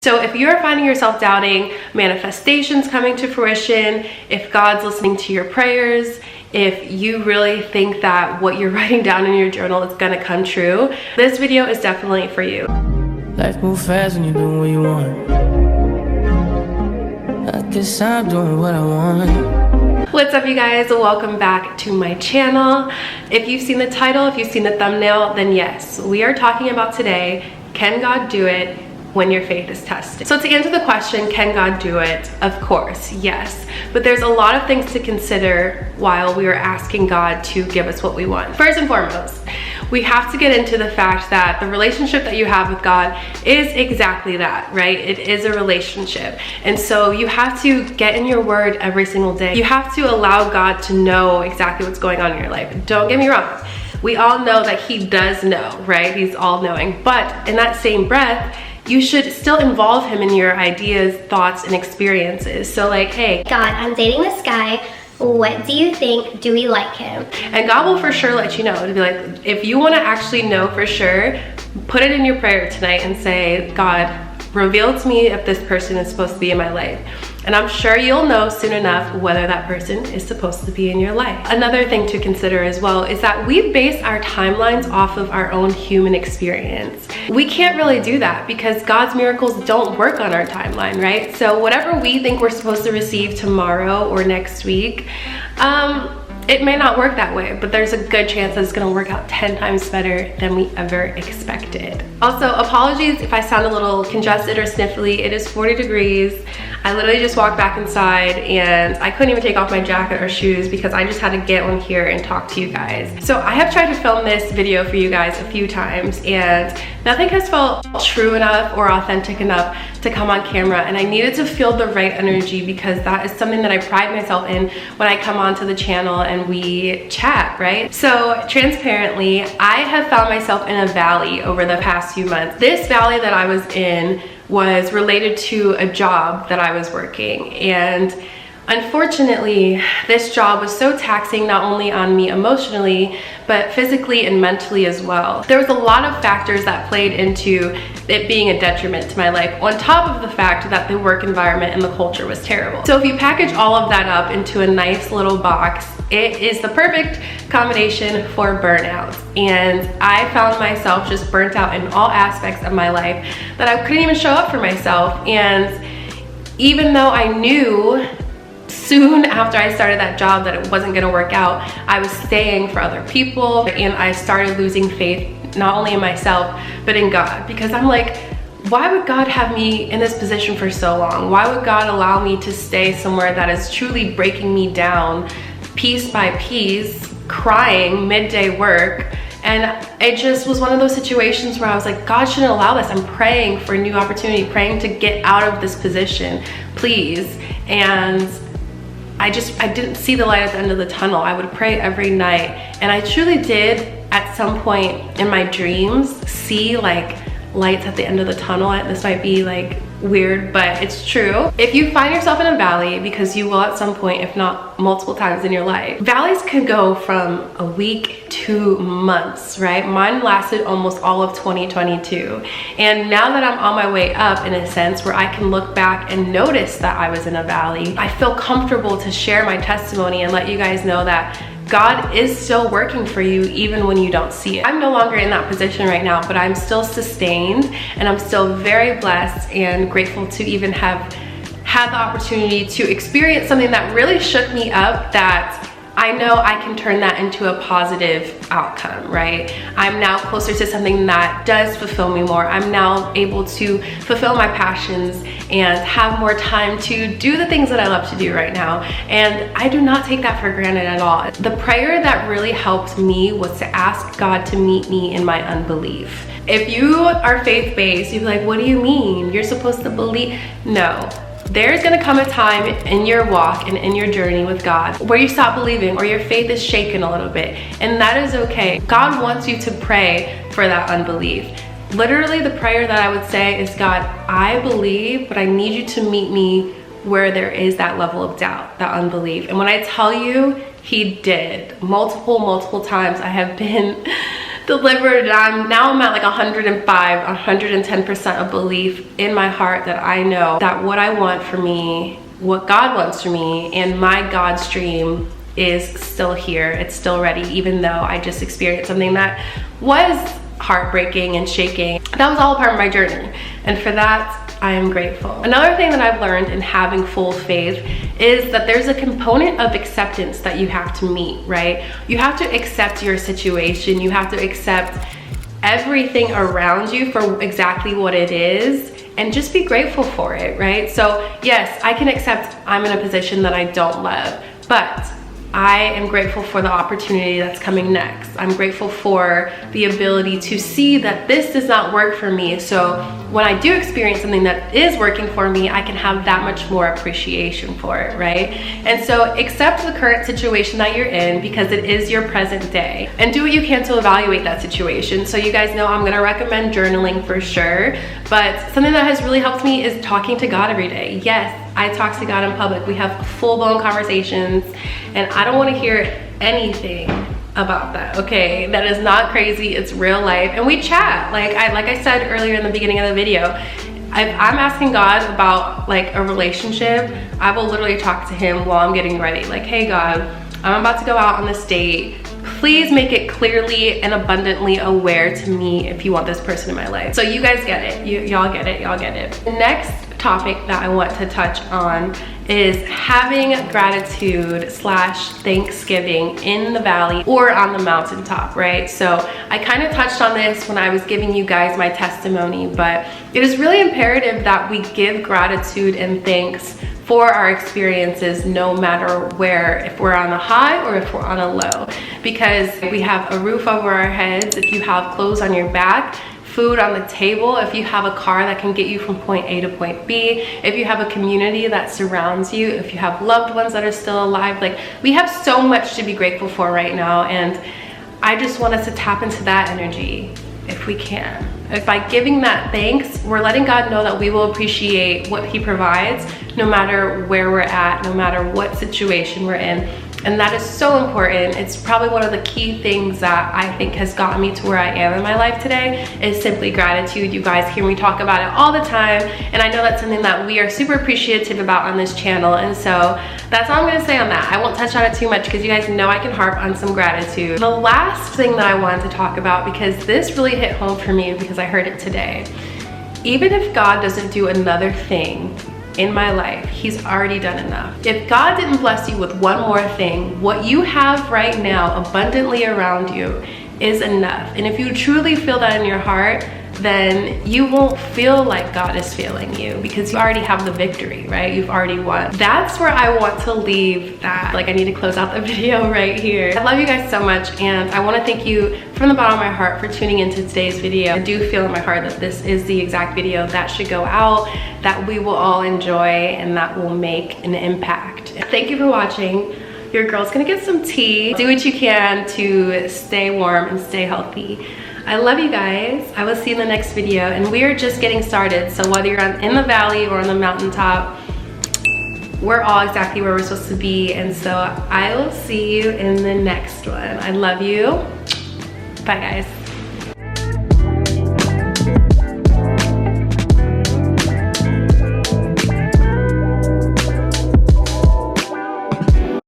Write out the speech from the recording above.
So if you're finding yourself doubting manifestations coming to fruition, if God's listening to your prayers, if you really think that what you're writing down in your journal is gonna come true, this video is definitely for you. Life moves fast when you're doing what you want. I guess I'm doing what I want. What's up, you guys? Welcome back to my channel. If you've seen the title, if you've seen the thumbnail, then yes, we are talking about today, can God do it when your faith is tested? So to answer the question, can God do it? Of course, yes. But there's a lot of things to consider while we are asking God to give us what we want. First and foremost, we have to get into the fact that the relationship that you have with God is exactly that, right? It is a relationship. And so you have to get in your word every single day. You have to allow God to know exactly what's going on in your life. Don't get me wrong. We all know that He does know, right? He's all-knowing. But in that same breath, you should still involve Him in your ideas, thoughts, and experiences. So like, hey, God, I'm dating this guy. What do you think? Do we like him? And God will for sure let you know. To be like, if you want to actually know for sure, put it in your prayer tonight and say, God, reveal to me if this person is supposed to be in my life. And I'm sure you'll know soon enough whether that person is supposed to be in your life. Another thing to consider as well is that we base our timelines off of our own human experience. We can't really do that because God's miracles don't work on our timeline, right? So whatever we think we're supposed to receive tomorrow or next week, it may not work that way, but there's a good chance that it's gonna work out 10 times better than we ever expected. Also, apologies if I sound a little congested or sniffly. It is 40 degrees. I literally just walked back inside and I couldn't even take off my jacket or shoes because I just had to get on here and talk to you guys. So I have tried to film this video for you guys a few times and nothing has felt true enough or authentic enough to come on camera, and I needed to feel the right energy because that is something that I pride myself in when I come onto the channel and we chat, right? So transparently, I have found myself in a valley over the past few months. This valley that I was in was related to a job that I was working, and unfortunately, this job was so taxing not only on me emotionally, but physically and mentally as well. There was a lot of factors that played into it being a detriment to my life, on top of the fact that the work environment and the culture was terrible. So if you package all of that up into a nice little box, it is the perfect combination for burnout. And I found myself just burnt out in all aspects of my life that I couldn't even show up for myself. And even though I knew soon after I started that job that it wasn't gonna work out, I was staying for other people, and I started losing faith not only in myself but in God, because I'm like, why would God have me in this position for so long? Why would God allow me to stay somewhere that is truly breaking me down piece by piece, crying midday work? And it just was one of those situations where I was like, God shouldn't allow this. I'm praying for a new opportunity, praying to get out of this position, please. And I didn't see the light at the end of the tunnel. I would pray every night, and I truly did at some point in my dreams see like lights at the end of the tunnel. This might be like weird, but it's true. If you find yourself in a valley, because you will at some point, if not multiple times in your life, valleys can go from a week to months, right? Mine lasted almost all of 2022. And now that I'm on my way up, in a sense, where I can look back and notice that I was in a valley, I feel comfortable to share my testimony and let you guys know that God is still working for you even when you don't see it. I'm no longer in that position right now, but I'm still sustained, and I'm still very blessed and grateful to even have had the opportunity to experience something that really shook me up, that I know I can turn that into a positive outcome, right? I'm now closer to something that does fulfill me more. I'm now able to fulfill my passions and have more time to do the things that I love to do right now. And I do not take that for granted at all. The prayer that really helped me was to ask God to meet me in my unbelief. If you are faith-based, you'd be like, what do you mean? You're supposed to believe? No. There's gonna come a time in your walk and in your journey with God where you stop believing, or your faith is shaken a little bit, and that is okay. God wants you to pray for that unbelief. Literally, the prayer that I would say is, God, I believe, but I need you to meet me where there is that level of doubt, that unbelief. And when I tell you, He did. Multiple times I have been delivered. Now I'm at like 105, 110% of belief in my heart that I know that what I want for me, what God wants for me, and my God's dream is still here. It's still ready, even though I just experienced something that was heartbreaking and shaking. That was all part of my journey, and for that I am grateful. Another thing that I've learned in having full faith is that there's a component of acceptance that you have to meet, right? You have to accept your situation. You have to accept everything around you for exactly what it is and just be grateful for it, right? So yes, I can accept I'm in a position that I don't love, but I am grateful for the opportunity that's coming next. I'm grateful for the ability to see that this does not work for me. So when I do experience something that is working for me, I can have that much more appreciation for it, right? And so accept the current situation that you're in because it is your present day, and do what you can to evaluate that situation. So you guys know I'm gonna recommend journaling for sure, but something that has really helped me is talking to God every day. Yes, I talk to God in public. We have full-blown conversations, and I don't want to hear anything about that, okay? That is not crazy. It's real life, and we chat. Like I said earlier in the beginning of the video, if I'm asking God about like a relationship, I will literally talk to him while I'm getting ready. Like, hey God, I'm about to go out on this date. Please make it clearly and abundantly aware to me if you want this person in my life. So you guys get it. Y'all get it. Y'all get it. The next topic that I want to touch on is having gratitude / Thanksgiving in the valley or on the mountaintop, right? So I kind of touched on this when I was giving you guys my testimony, but it is really imperative that we give gratitude and thanks for our experiences, no matter where, if we're on a high or if we're on a low, because we have a roof over our heads, if you have clothes on your back, food on the table, if you have a car that can get you from point A to point B, if you have a community that surrounds you, if you have loved ones that are still alive, like we have so much to be grateful for right now. And I just want us to tap into that energy if we can. By giving that thanks, we're letting God know that we will appreciate what he provides no matter where we're at, no matter what situation we're in. And that is so important. It's probably one of the key things that I think has gotten me to where I am in my life today is simply gratitude. You guys hear me talk about it all the time, and I know that's something that we are super appreciative about on this channel. And so that's all I'm gonna say on that. I won't touch on it too much because you guys know I can harp on some gratitude. The last thing that I wanted to talk about, because this really hit home for me because I heard it today. Even if God doesn't do another thing in my life, he's already done enough. If God didn't bless you with one more thing, what you have right now abundantly around you is enough. And if you truly feel that in your heart, then you won't feel like God is failing you because you already have the victory, right? You've already won. That's where I want to leave that. Like, I need to close out the video right here. I love you guys so much, and I want to thank you from the bottom of my heart for tuning into today's video. I do feel in my heart that this is the exact video that should go out, that we will all enjoy, and that will make an impact. Thank you for watching. Your girl's gonna get some tea. Do what you can to stay warm and stay healthy. I love you guys. I will see you in the next video, and we are just getting started. So whether you're in the valley or on the mountaintop, we're all exactly where we're supposed to be. And so I will see you in the next one. I love you. Bye guys.